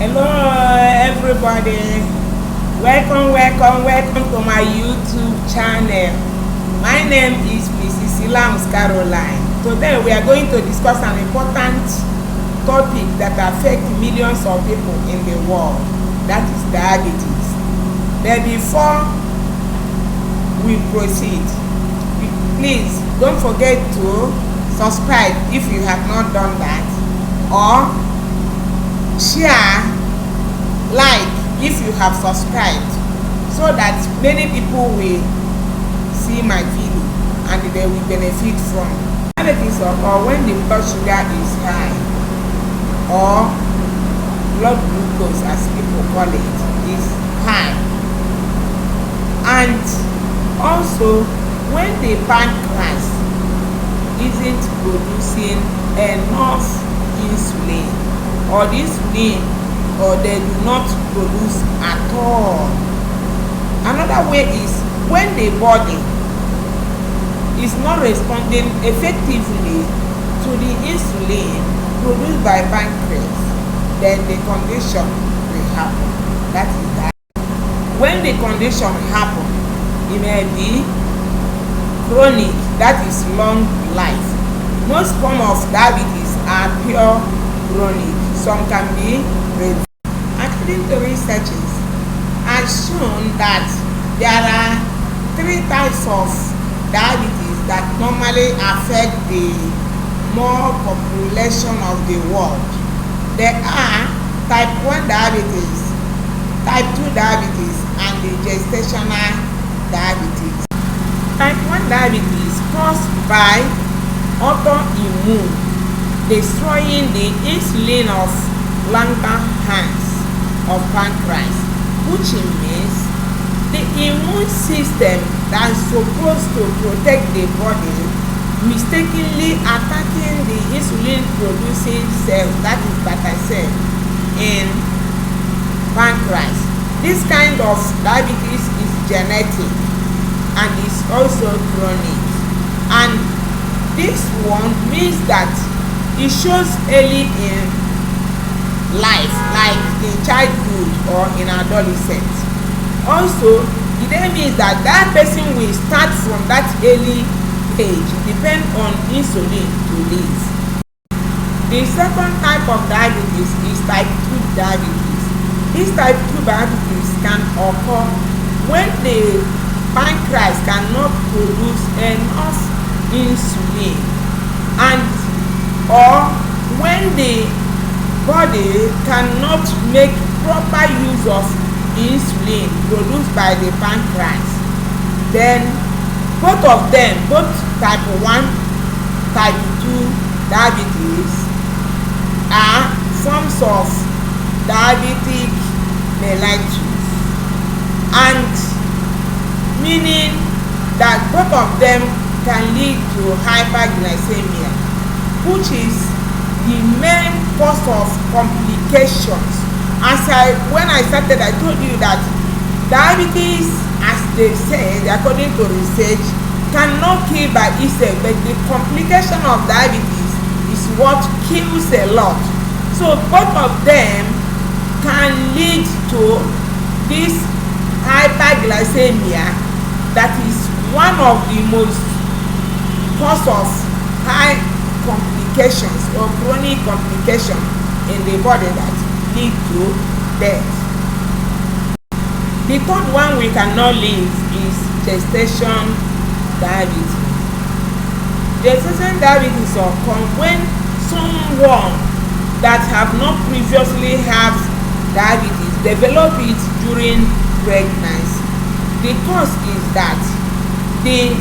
Hello everybody, welcome to my YouTube channel. My name is Mrs. Ilams Caroline. Today we are going to discuss an important topic that affects millions of people in the world, that is diabetes. But before we proceed, please don't forget to subscribe if you have not done that, or share, like if you have subscribed, so that many people will see my video and they will benefit from diabetes, or when the blood sugar is high, or blood glucose as people call it is high, and also when the pancreas isn't producing enough insulin, or the insulin, or they do not produce at all. Another way is when the body is not responding effectively to the insulin produced by pancreas, then the condition will happen. That is that. When the condition happens, it may be chronic, that is long life. Most forms of diabetes are pure chronic. Some can be reversed. According to researches, has shown that there are 3 types of diabetes that normally affect the more population of the world. There are type 1 diabetes, type 2 diabetes, and the gestational diabetes. Type 1 diabetes caused by autoimmune, destroying the insulin of Langerhans of pancreas, which means the immune system that is supposed to protect the body mistakenly attacking the insulin producing cells, that is beta cell, in pancreas. This kind of diabetes is genetic and is also chronic, and this one means that it shows early in life, like in childhood or in adolescence. Also, it then means that that person will start from that early age, depend on insulin to live. The second type of diabetes is type 2 diabetes. This type 2 diabetes can occur when the pancreas cannot produce enough insulin, and or when the body cannot make proper use of insulin produced by the pancreas. Then both of them, both type 1, type 2 diabetes, are forms of diabetic mellitus, and meaning that both of them can lead to hyperglycemia, which is the main cause of complications. When I started, I told you that diabetes, as they say, according to research, cannot kill by itself, but the complication of diabetes is what kills a lot. So both of them can lead to this hyperglycemia, that is one of the most cause of high complications or chronic complication in the body that lead to death. The third one we cannot leave is gestation diabetes. Gestation diabetes occurs when someone that have not previously had diabetes develop it during pregnancy. The cause is that the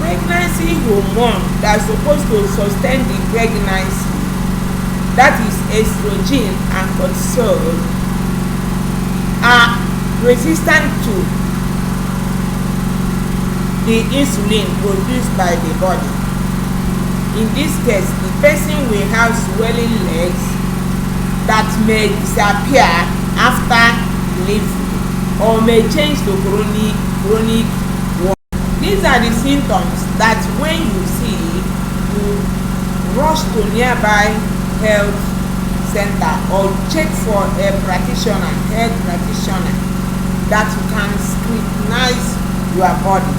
pregnancy hormone that's supposed to sustain the pregnancy, that is estrogen and cortisol, are resistant to the insulin produced by the body. In this case, the person will have swelling legs that may disappear after delivery, or may change to chronic one. These are the symptoms that when you see, you rush to nearby health center or check for a practitioner, health practitioner, that you can scrutinize your body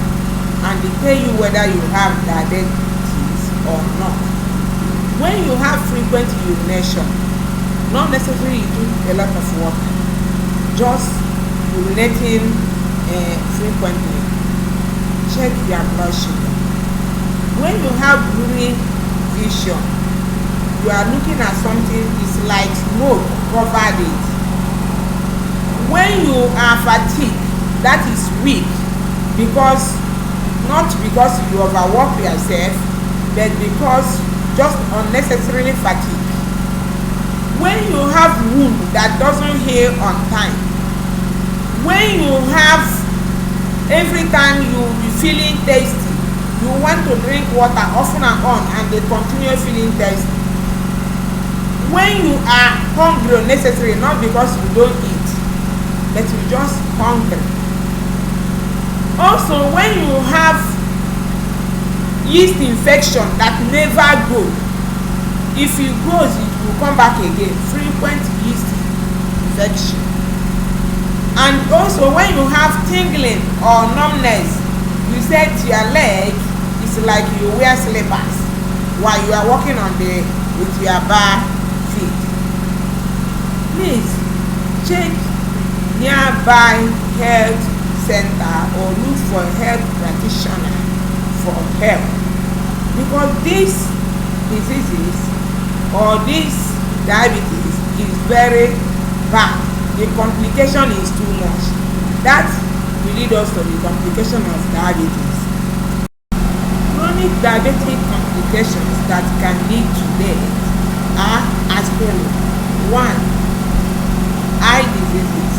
and they tell you whether you have diabetes or not. When you have frequent urination, not necessarily you drink a lot of water, just urinating frequently, check your blood sugar. When you have blurry vision, you are looking at something, it's like smoke covered it. When you are fatigued, that is weak, because not because you overwork yourself, but because just unnecessarily fatigue. When you have wound that doesn't heal on time, when you have every time you be feeling thirsty, you want to drink water often and on and they continue feeling thirsty. When you are hungry unnecessarily, not because you don't eat, but you just hungry. Also, when you have yeast infection that never go, if it goes it will come back again, frequent yeast infection. And also when you have tingling or numbness, you said your leg is like you wear slippers while you are walking on with your bare feet. Please check nearby health center or look for a health practitioner for help, because these diseases or this diabetes is very bad. The complication is too much. That will lead us to the complication of diabetes. Chronic diabetic complications that can lead to death are as follows. 1. Eye diseases.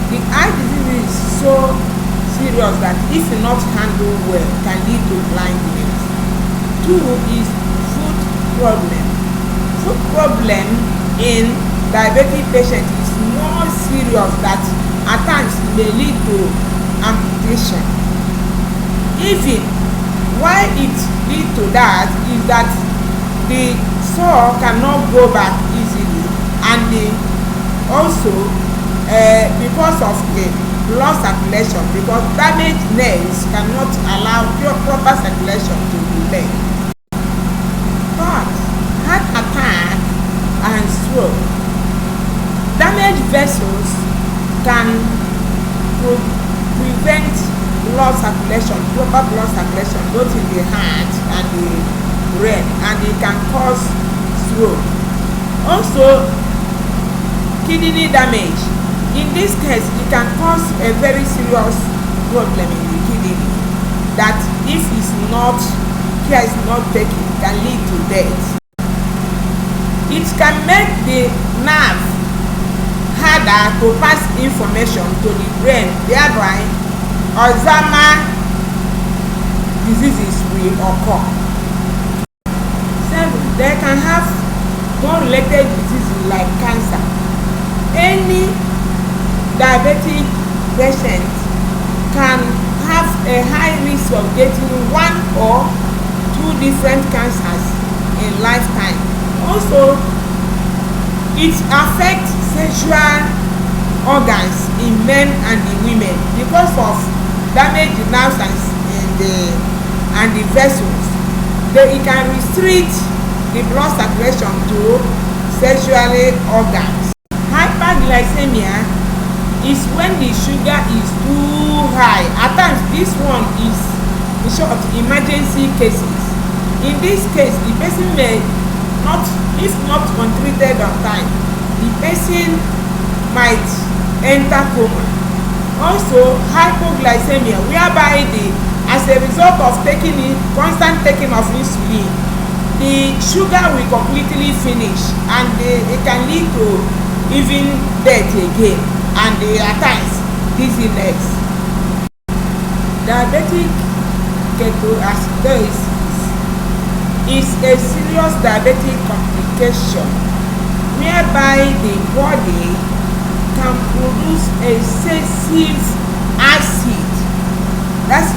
The eye disease is so serious that if not handled well can lead to blindness. 2 is food problem. Food problem in diabetic patient is more serious that at times may lead to amputation. Even why it lead to that is that the sore cannot go back easily, and also because of the blood circulation, because damaged nerves cannot allow proper circulation to the leg. But heart attack and stroke, damaged vessels can prevent blood circulation, proper blood circulation, both in the heart and the brain, and it can cause stroke. Also, kidney damage. In this case, it can cause a very serious problem in the kidney that if care is not taken, can lead to death. It can make the nerve harder to pass information to the brain, thereby Alzheimer's diseases will occur. 7. They can have more related diseases like cancer. Any diabetic patient can have a high risk of getting 1 or 2 different cancers in lifetime. Also, it affects sexual organs in men and in women because of damaged nerves and the vessels. It can restrict the blood circulation to sexual organs. Hyperglycemia is when the sugar is too high. At times, this one is in short emergency cases. In this case, the person may not, if not untreated on time, the person might enter coma. Also, hypoglycemia, whereby as a result of constant taking of insulin, the sugar will completely finish, and it can lead to even death again, and at times dizziness. Diabetic ketoacidosis is a serious diabetic complication whereby the body can produce excessive acid, that's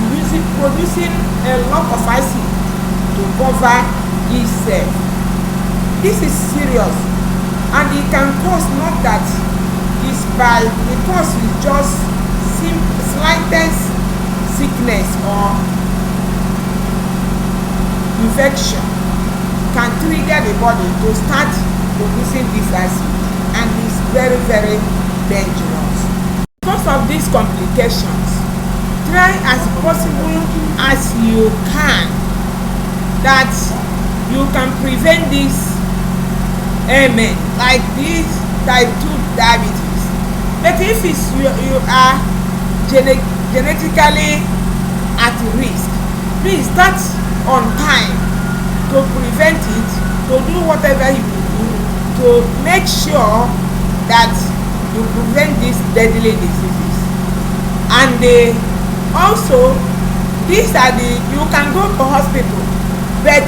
producing a lot of acid to cover itself. This is serious and it can cause, not that it's by the cause is just slightest sickness or infection can trigger the body to start producing this acid, and it's very, very dangerous. Because of these complications, try as possible as you can that you can prevent this ailment like this type 2 diabetes. But if you are genetically at risk, please start on time to prevent it, to do whatever you do to make sure that you prevent these deadly diseases. And also, these are you can go to hospital, but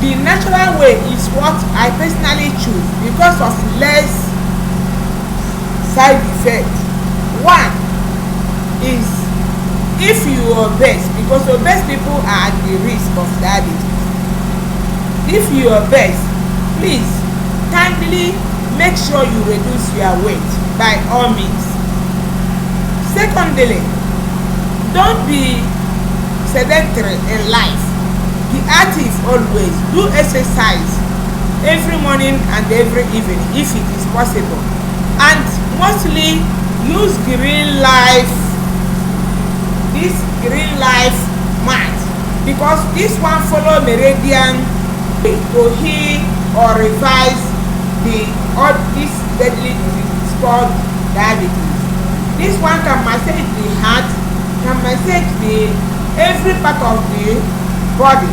the natural way is what I personally choose because of less side effect. One is if you are obese, because obese people are at the risk of diabetes. If you are obese, please kindly make sure you reduce your weight by all means. Secondly, don't be sedentary in life. Be active always. Do exercise every morning and every evening if it is possible. And mostly use Greenlife, this Greenlife mat, because this one follow meridian to heal or revise all this deadly disease called diabetes. This one can massage the heart, can massage every part of the body.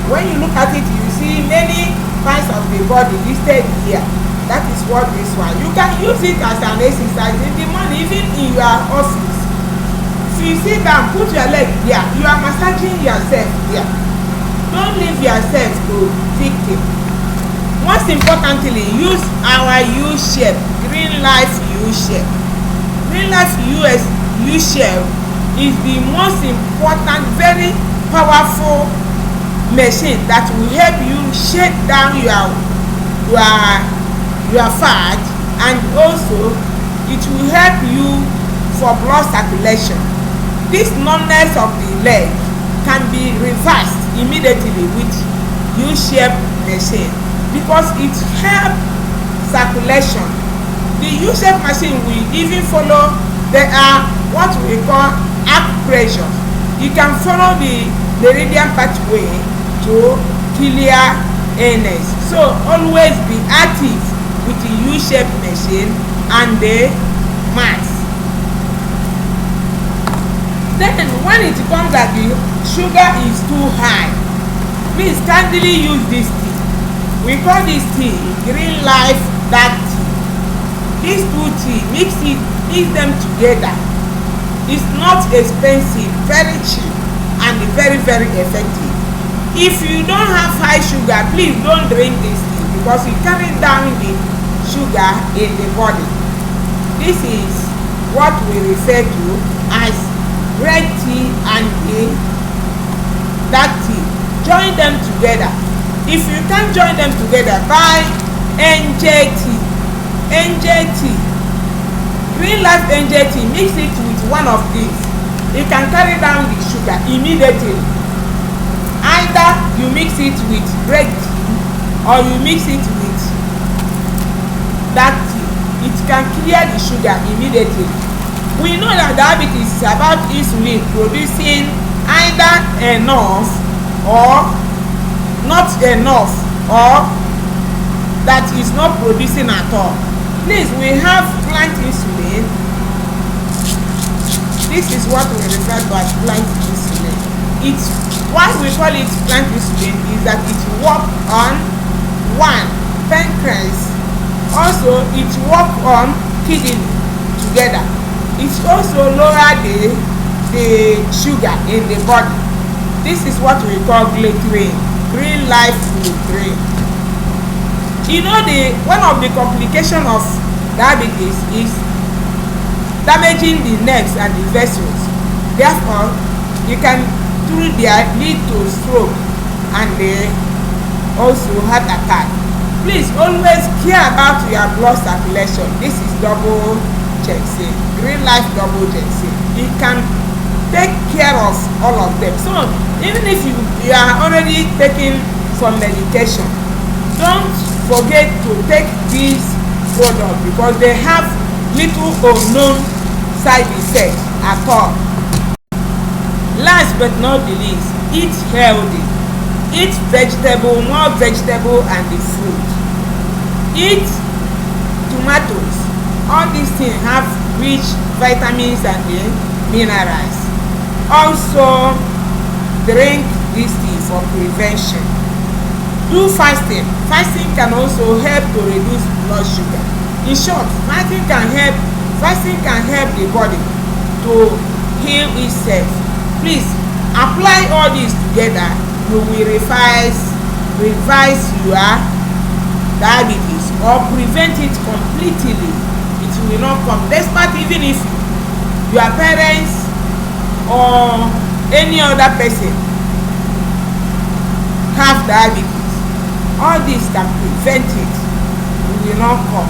When you look at it, you see many parts of the body listed here. That is what this one. You can use it as an exercise in the morning, even in your office. If you sit down, put your leg there. You are massaging yourself there. Don't leave yourself to victim. Most importantly, use our U-shape, Greenlife U-shape. Greenlife U-shape is the most important, very powerful machine that will help you shake down your fat, and also it will help you for blood circulation. This numbness of the leg can be reversed immediately with U-shape machine because it helps circulation. The U-shape machine will even follow, there are what we call acupressure. You can follow the meridian pathway to clear illness. So always be active with the U-shape machine and the mass. Then when it comes that the sugar is too high, please kindly use this tea. We call this tea Greenlife dark tea. These two tea, mix them together. It's not expensive, very cheap, and very, very effective. If you don't have high sugar, please don't drink this tea because it carries down the sugar in the body. This is what we refer to as red tea and dark tea. Join them together. If you can't join them together, buy NJ tea. NJ tea. Greenlife NJ tea, mix it with one of these. It can carry down the sugar immediately. Either you mix it with red tea or you mix it with dark tea. It can clear the sugar immediately. We know that diabetes is about insulin producing either enough or not enough, or that is not producing at all. Please, we have plant insulin. This is what we refer to as plant insulin. It's why we call it plant insulin is that it works on pancreas. Also, it works on kidney together. It also lower the sugar in the body. This is what we call glutamine, Greenlife glutamine. You know, one of the complications of diabetes is damaging the nerves and the vessels. Therefore, you can through there lead to stroke and also heart attack. Please always care about your blood circulation. This is double ginseng, Greenlife double ginseng. It can take care of all of them. So even if you are already taking some medication, don't forget to take this product because they have little or no side effects at all. Last but not the least, eat healthy. Eat vegetable, more vegetable and the fruit. Eat tomatoes. All these things have rich vitamins and the minerals. Also drink this tea for prevention. Do fasting. Fasting can also help to reduce blood sugar. In short, fasting can help the body to heal itself. Please apply all this together. You will revise your diabetes or prevent it completely. It will not come. Despite even if your parents or any other person have diabetes, all this can prevent it. It will not come.